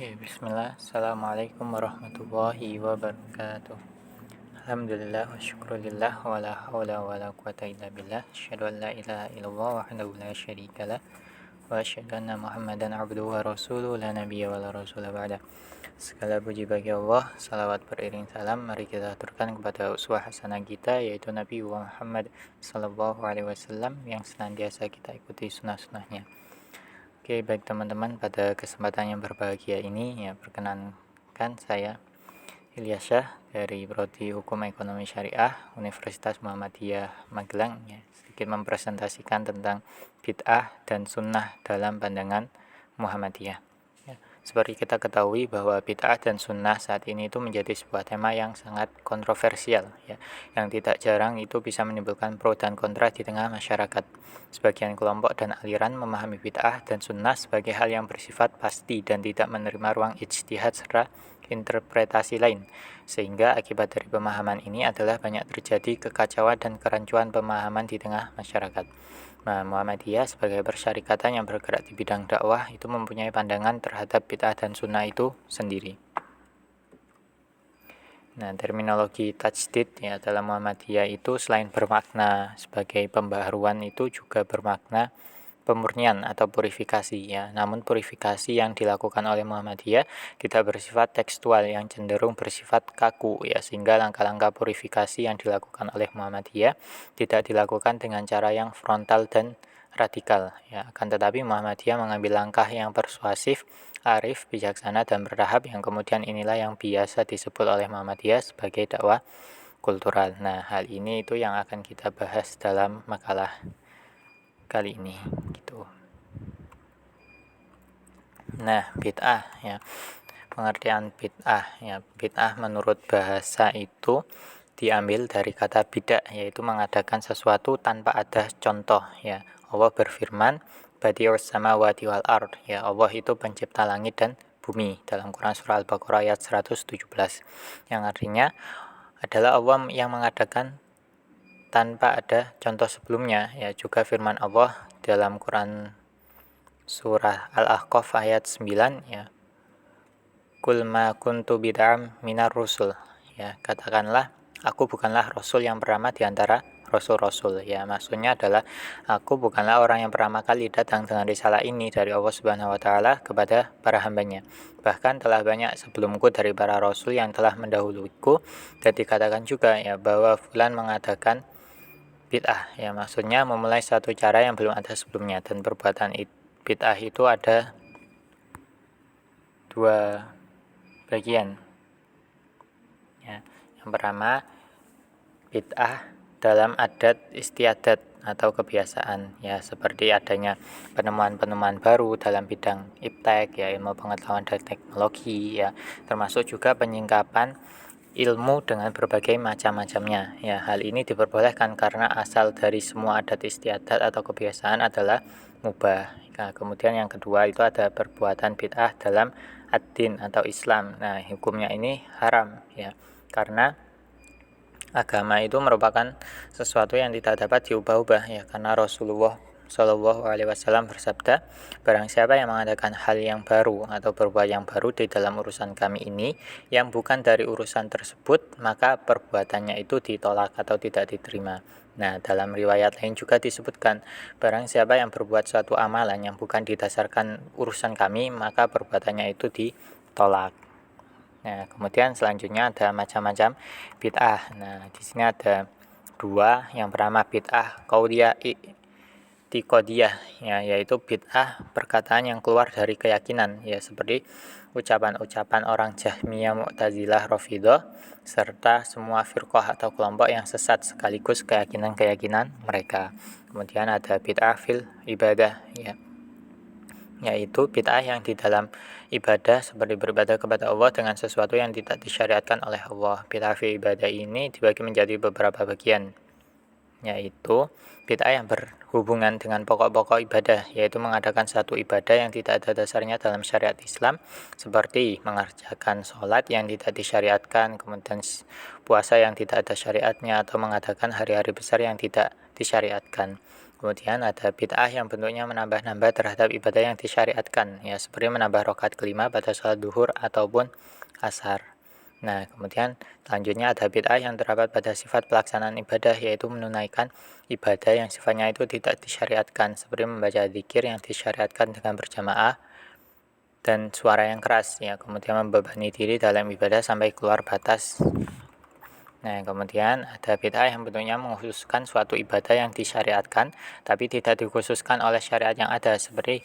Bismillah. Assalamualaikum warahmatullahi wabarakatuh. Alhamdulillah wa syukrulillah wa la hawla wa la quwata illa billah. Asyhadu an la ilaha illallah wahdahu la syarikalah wa asyhadu anna Muhammadan abduhu wa rasuluhu la nabiyya wa la rasula ba'da. Segala puji bagi Allah, salawat beriring salam mari kita aturkan kepada uswah hasanah kita, yaitu Nabi Muhammad sallallahu alaihi wasallam yang senantiasa kita ikuti sunnah-sunnahnya. Oke, baik teman-teman, pada kesempatan yang berbahagia ini ya perkenankan saya Ilyasyah dari Prodi Hukum Ekonomi Syariah Universitas Muhammadiyah Magelang ya, sedikit mempresentasikan tentang bid'ah dan sunnah dalam pandangan Muhammadiyah. Ya, seperti kita ketahui bahwa bid'ah dan sunnah saat ini itu menjadi sebuah tema yang sangat kontroversial ya, yang tidak jarang itu bisa menimbulkan pro dan kontra di tengah masyarakat. Sebagian kelompok dan aliran memahami bid'ah dan sunnah sebagai hal yang bersifat pasti dan tidak menerima ruang ijtihad serta interpretasi lain, sehingga akibat dari pemahaman ini adalah banyak terjadi kekacauan dan kerancuan pemahaman di tengah masyarakat. Nah, Muhammadiyah sebagai persyarikatan yang bergerak di bidang dakwah itu mempunyai pandangan terhadap bid'ah dan sunnah itu sendiri. Nah, terminologi tajdid ya dalam Muhammadiyah itu selain bermakna sebagai pembaharuan itu juga bermakna pemurnian atau purifikasi ya. Namun purifikasi yang dilakukan oleh Muhammadiyah tidak bersifat tekstual, yang cenderung bersifat kaku ya, sehingga langkah-langkah purifikasi yang dilakukan oleh Muhammadiyah tidak dilakukan dengan cara yang frontal dan radikal ya. Akan tetapi Muhammadiyah mengambil langkah yang persuasif, arif, bijaksana dan bertahap, yang kemudian inilah yang biasa disebut oleh Muhammadiyah sebagai dakwah kultural. Nah, hal ini itu yang akan kita bahas dalam makalah kali ini gitu. Nah, bid'ah ya. Pengertian bid'ah ya. Bid'ah menurut bahasa itu diambil dari kata bid'ah, yaitu mengadakan sesuatu tanpa ada contoh ya. Allah berfirman, Badi'us samawati wal ard ya. Allah itu pencipta langit dan bumi dalam Quran surah Al-Baqarah ayat 117, yang artinya adalah Allah yang mengadakan tanpa ada contoh sebelumnya ya. Juga firman Allah dalam Quran surah Al-Ahqaf ayat 9 ya. Qul ma kuntu bid'am minar rusul ya, katakanlah aku bukanlah rasul yang pertama di antara rasul-rasul ya. Maksudnya adalah aku bukanlah orang yang pertama kali datang dengan risalah ini dari Allah Subhanahu wa taala kepada para hambanya. Bahkan telah banyak sebelumku dari para rasul yang telah mendahuluiku. Dan dikatakan juga ya bahwa fulan mengadakan bid'ah ya, maksudnya memulai satu cara yang belum ada sebelumnya. Dan perbuatan bid'ah itu ada dua bagian ya. Yang pertama, bid'ah dalam adat istiadat atau kebiasaan ya, seperti adanya penemuan-penemuan baru dalam bidang iptek ya, ilmu pengetahuan dan teknologi ya, termasuk juga penyingkapan ilmu dengan berbagai macam-macamnya ya. Hal ini diperbolehkan karena asal dari semua adat istiadat atau kebiasaan adalah mubah. Nah, kemudian yang kedua itu ada perbuatan bid'ah dalam ad-din atau Islam. Nah, hukumnya ini haram ya, karena agama itu merupakan sesuatu yang tidak dapat diubah-ubah ya, karena Rasulullah Shallallahu Alaihi Wasallam bersabda, barang siapa yang mengadakan hal yang baru atau berbuat yang baru di dalam urusan kami ini yang bukan dari urusan tersebut, maka perbuatannya itu ditolak atau tidak diterima. Nah, dalam riwayat lain juga disebutkan, barang siapa yang berbuat suatu amalan yang bukan didasarkan urusan kami, maka perbuatannya itu ditolak. Nah, kemudian selanjutnya ada macam-macam bid'ah. Nah, di sini ada dua. Yang pertama bid'ah qauliyah i'tiqadiyah ya, yaitu bid'ah perkataan yang keluar dari keyakinan ya, seperti ucapan-ucapan orang Jahmiyah, Mu'tazilah, Rafidhah serta semua firqah atau kelompok yang sesat sekaligus keyakinan-keyakinan mereka. Kemudian ada bid'ah fil ibadah ya, yaitu bid'ah yang di dalam ibadah, seperti beribadah kepada Allah dengan sesuatu yang tidak disyariatkan oleh Allah. Bid'ah fi ibadah ini dibagi menjadi beberapa bagian, yaitu bid'ah yang berhubungan dengan pokok-pokok ibadah, yaitu mengadakan satu ibadah yang tidak ada dasarnya dalam syariat Islam, seperti mengerjakan sholat yang tidak disyariatkan, kemudian puasa yang tidak ada syariatnya, atau mengadakan hari-hari besar yang tidak disyariatkan. Kemudian ada bid'ah yang bentuknya menambah-nambah terhadap ibadah yang disyariatkan, ya seperti menambah rakaat kelima pada sholat duhur ataupun asar. Nah, kemudian selanjutnya ada bid'ah yang terdapat pada sifat pelaksanaan ibadah, yaitu menunaikan ibadah yang sifatnya itu tidak disyariatkan, seperti membaca zikir yang disyariatkan dengan berjamaah dan suara yang keras, ya kemudian membebani diri dalam ibadah sampai keluar batas. Nah, kemudian ada bid'ah yang bentuknya mengkhususkan suatu ibadah yang disyariatkan tapi tidak dikhususkan oleh syariat yang ada, seperti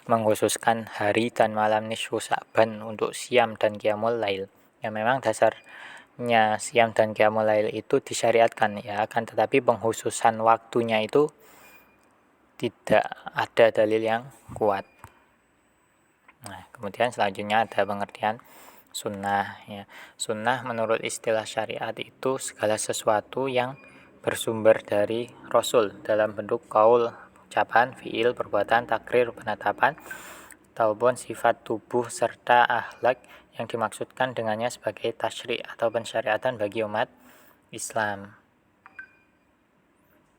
mengkhususkan hari dan malam nisfu Sa'ban untuk siam dan qiyamul lail. Ya memang dasarnya siam dan qiyamul lail itu disyariatkan, ya akan tetapi pengkhususan waktunya itu tidak ada dalil yang kuat. Nah, kemudian selanjutnya ada pengertian sunnah, ya. Sunnah menurut istilah syariat itu segala sesuatu yang bersumber dari Rasul dalam bentuk qaul, ucapan, fiil, perbuatan, takrir, penetapan, ataupun sifat tubuh serta akhlak yang dimaksudkan dengannya sebagai tasyri' atau pensyariatan bagi umat Islam.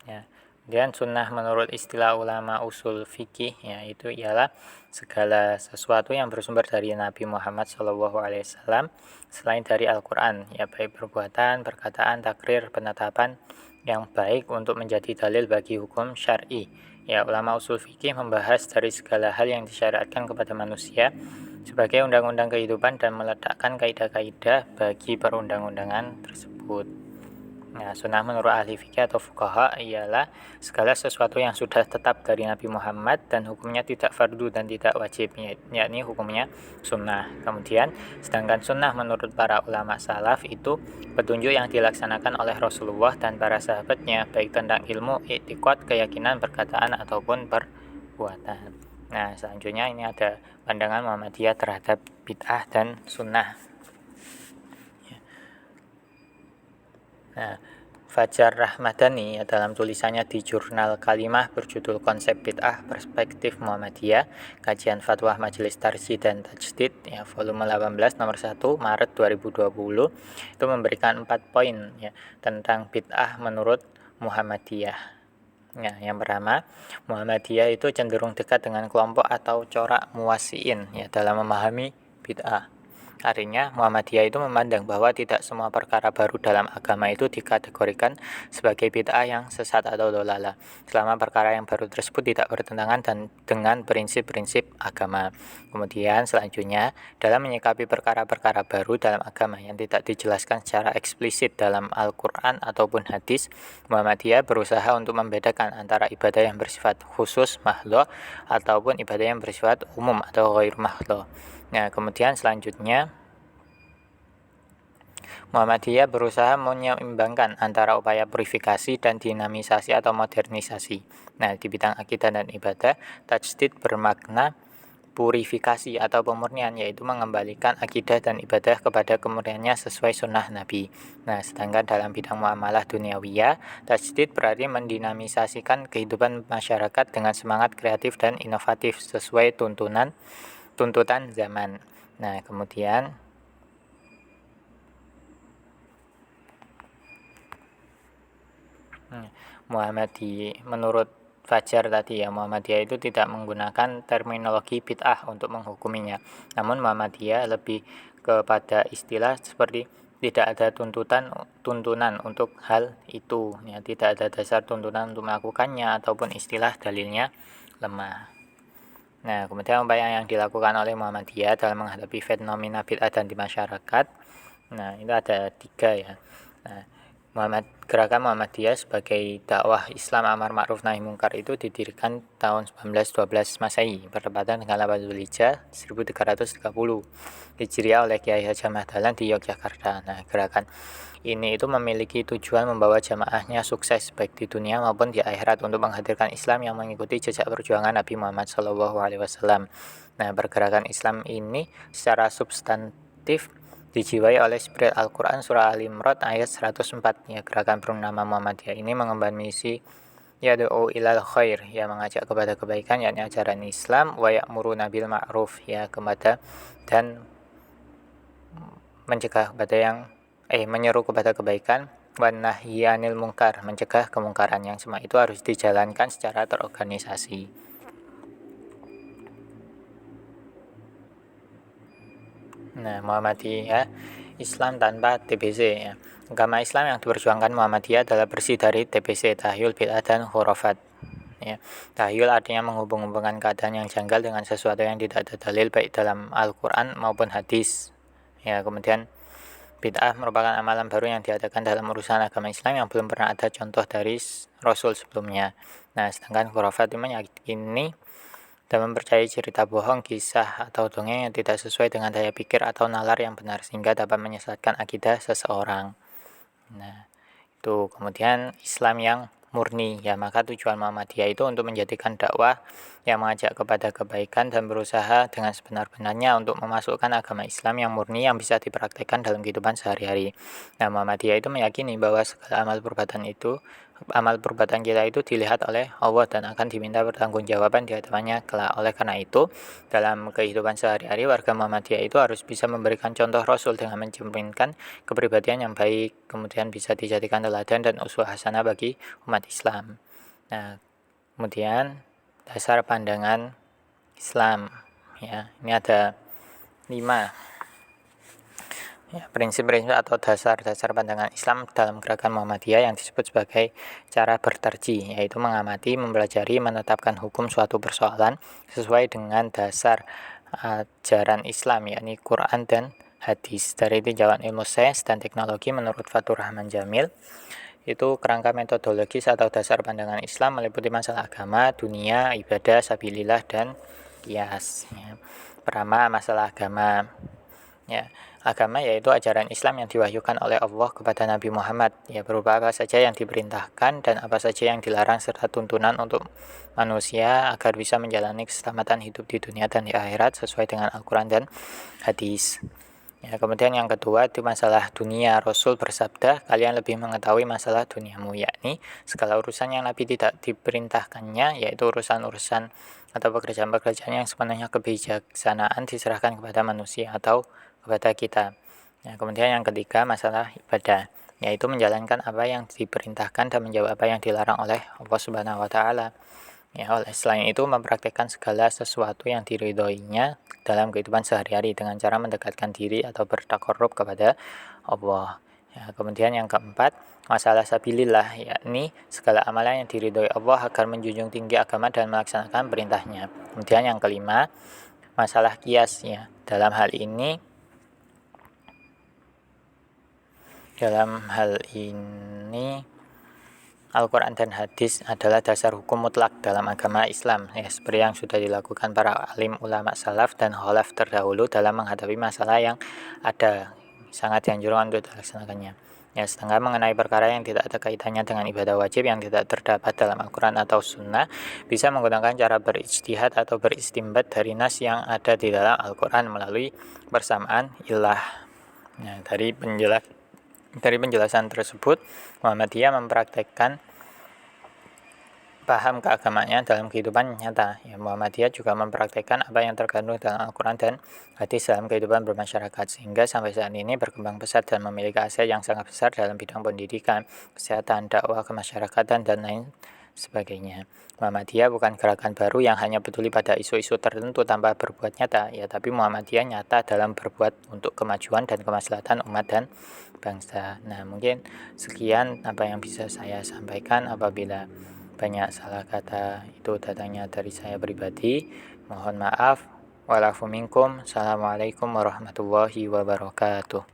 Ya. Kemudian sunnah menurut istilah ulama usul fikih, yaitu ialah segala sesuatu yang bersumber dari Nabi Muhammad SAW selain dari Al-Quran, ya baik perbuatan, perkataan, takrir, penetapan yang baik untuk menjadi dalil bagi hukum syar'i. Ya, ulama usul fikih membahas dari segala hal yang disyariatkan kepada manusia sebagai undang-undang kehidupan dan meletakkan kaidah-kaidah bagi perundang-undangan tersebut. Nah, sunnah menurut ahli fikih atau fuqaha ialah segala sesuatu yang sudah tetap dari Nabi Muhammad dan hukumnya tidak fardu dan tidak wajib, yakni hukumnya sunnah. Kemudian, sedangkan sunnah menurut para ulama salaf itu petunjuk yang dilaksanakan oleh Rasulullah dan para sahabatnya, baik tentang ilmu, i'tiqad, keyakinan, perkataan, ataupun perbuatan. Nah, selanjutnya ini ada pandangan Muhammadiyah terhadap bid'ah dan sunnah. Nah, Fajar Rahmadani dalam tulisannya di jurnal Kalimah berjudul Konsep Bid'ah Perspektif Muhammadiyah, Kajian Fatwa Majelis Tarjih dan Tajdid, ya, volume 18 nomor 1 Maret 2020, itu memberikan 4 poin, ya, tentang bid'ah menurut Muhammadiyah. Ya, yang pertama, Muhammadiyah itu cenderung dekat dengan kelompok atau corak muwasiin, ya, dalam memahami bid'ah. Artinya, Muhammadiyah itu memandang bahwa tidak semua perkara baru dalam agama itu dikategorikan sebagai bid'ah yang sesat atau dolala, selama perkara yang baru tersebut tidak bertentangan dengan prinsip-prinsip agama. Kemudian selanjutnya, dalam menyikapi perkara-perkara baru dalam agama yang tidak dijelaskan secara eksplisit dalam Al-Quran ataupun hadis, Muhammadiyah berusaha untuk membedakan antara ibadah yang bersifat khusus mahdoh ataupun ibadah yang bersifat umum atau ghair mahdoh. Nah, kemudian selanjutnya Muhammadiyah berusaha menyeimbangkan antara upaya purifikasi dan dinamisasi atau modernisasi. Nah, di bidang akidah dan ibadah, tajdid bermakna purifikasi atau pemurnian, yaitu mengembalikan akidah dan ibadah kepada kemurniannya sesuai sunnah Nabi. Nah, sedangkan dalam bidang muamalah duniawiyah, tajdid berarti mendinamisasikan kehidupan masyarakat dengan semangat kreatif dan inovatif sesuai tuntutan zaman. Nah, kemudian menurut Fajar tadi, ya, Muhammadiyah itu tidak menggunakan terminologi bid'ah untuk menghukuminya. Namun Muhammadiyah lebih kepada istilah seperti tidak ada tuntunan untuk hal itu, ya, tidak ada dasar tuntunan untuk melakukannya ataupun istilah dalilnya lemah. Nah, kemudian upaya yang dilakukan oleh Muhammadiyah dalam menghadapi fenomena bid'ah dan di masyarakat, nah itu ada 3, ya. Nah, Gerakan Muhammadiyah sebagai dakwah Islam amar ma'ruf nahi mungkar itu didirikan tahun 1912 Masehi bertepatan dengan 8 Dzulhijjah 1330 Hijriah oleh Kiai Haji Ahmad Dahlan di Yogyakarta. Nah, gerakan ini itu memiliki tujuan membawa jamaahnya sukses baik di dunia maupun di akhirat untuk menghadirkan Islam yang mengikuti jejak perjuangan Nabi Muhammad SAW. Nah, pergerakan Islam ini secara substantif dijiwai oleh spirit Al-Quran surah Al-Imran ayat 104, ya. Gerakan bernama Muhammadiyah ini mengemban misi yad'u ilal khair, ya, mengajak kepada kebaikan, yakni ajaran Islam, wa ya'muruna bil ma'ruf, ya, kepada dan mencegah kepada menyeru kepada kebaikan wan nahyi 'anil munkar, mencegah kemungkaran, yang semua itu harus dijalankan secara terorganisasi. Nah, Muhammadiyah Islam tanpa TBC ya. Agama Islam yang diperjuangkan Muhammadiyah adalah bersih dari TBC, tahyul, bid'ah, dan khurafat. Ya. Tahyul artinya menghubung-hubungkan keadaan yang janggal dengan sesuatu yang tidak ada dalil baik dalam Al-Quran maupun hadis. Ya, kemudian bid'ah merupakan amalan baru yang diadakan dalam urusan agama Islam yang belum pernah ada contoh dari Rasul sebelumnya. Nah, sedangkan khurafat itu meyakini dan mempercayai cerita bohong, kisah, atau dongeng yang tidak sesuai dengan daya pikir atau nalar yang benar sehingga dapat menyesatkan akidah seseorang. Nah, itu kemudian Islam yang murni, ya maka tujuan Muhammadiyah itu untuk menjadikan dakwah yang mengajak kepada kebaikan dan berusaha dengan sebenar-benarnya untuk memasukkan agama Islam yang murni yang bisa dipraktekkan dalam kehidupan sehari-hari. Nah, Muhammadiyah itu meyakini bahwa segala amal perbuatan kita itu dilihat oleh Allah dan akan diminta pertanggungjawaban di hadapannya kelak. Oleh karena itu, dalam kehidupan sehari-hari warga Muhammadiyah itu harus bisa memberikan contoh Rasul dengan mencerminkan kepribadian yang baik, kemudian bisa dijadikan teladan dan uswah hasanah bagi umat Islam. Nah, kemudian dasar pandangan Islam, ya ini ada 5 ya, prinsip-prinsip atau dasar-dasar pandangan Islam dalam gerakan Muhammadiyah yang disebut sebagai cara bertarjih, yaitu mengamati, mempelajari, menetapkan hukum suatu persoalan sesuai dengan dasar ajaran Islam, yakni Quran dan hadis. Dari tinjauan ilmu sains dan teknologi menurut Fatur Rahman Jamil, itu kerangka metodologis atau dasar pandangan Islam meliputi masalah agama, dunia, ibadah, sabilillah, dan kias. Ya. Pertama, masalah agama. Ya, agama yaitu ajaran Islam yang diwahyukan oleh Allah kepada Nabi Muhammad, ya berupa apa saja yang diperintahkan dan apa saja yang dilarang serta tuntunan untuk manusia agar bisa menjalani keselamatan hidup di dunia dan di akhirat sesuai dengan Al-Quran dan hadis. Ya, kemudian yang kedua itu masalah dunia. Rasul bersabda, kalian lebih mengetahui masalah duniamu, yakni segala urusan yang Nabi tidak diperintahkannya, yaitu urusan-urusan atau pekerjaan-pekerjaan yang sepenuhnya kebijaksanaan diserahkan kepada manusia atau kepada kita. Ya, kemudian yang ketiga masalah ibadah, yaitu menjalankan apa yang diperintahkan dan menjauh apa yang dilarang oleh Allah Subhanahu wa taala. Ya, selain itu mempraktikkan segala sesuatu yang diridhoinya dalam kehidupan sehari-hari dengan cara mendekatkan diri atau bertakarrub kepada Allah. Ya, kemudian yang keempat, masalah sabilillah, yakni segala amalan yang diridhoi Allah agar menjunjung tinggi agama dan melaksanakan perintahnya. Kemudian yang kelima, masalah kias, ya. Dalam hal ini Al-Quran dan hadis adalah dasar hukum mutlak dalam agama Islam, ya, seperti yang sudah dilakukan para alim ulama salaf dan khalaf terdahulu dalam menghadapi masalah yang ada, sangat dianjurkan untuk dilaksanakannya. Ya, sedangkan mengenai perkara yang tidak ada kaitannya dengan ibadah wajib yang tidak terdapat dalam Al-Quran atau Sunnah, bisa menggunakan cara berijtihad atau beristimbat dari nas yang ada di dalam Al-Quran melalui persamaan ilah. Nah, dari penjelasan tersebut, Muhammadiyah mempraktekkan paham keagamaannya dalam kehidupan nyata. Ya, Muhammadiyah juga mempraktekkan apa yang terkandung dalam Al-Quran dan hadis dalam kehidupan bermasyarakat, sehingga sampai saat ini berkembang pesat dan memiliki aset yang sangat besar dalam bidang pendidikan, kesehatan, dakwah, kemasyarakatan, dan lain sebagainya. Muhammadiyah bukan gerakan baru yang hanya peduli pada isu-isu tertentu tanpa berbuat nyata, ya, tapi Muhammadiyah nyata dalam berbuat untuk kemajuan dan kemaslahatan umat dan bangsa. Nah, mungkin sekian apa yang bisa saya sampaikan. Apabila banyak salah kata itu datangnya dari saya pribadi, mohon maaf. Wa'alafu minkum. Assalamualaikum warahmatullahi wabarakatuh.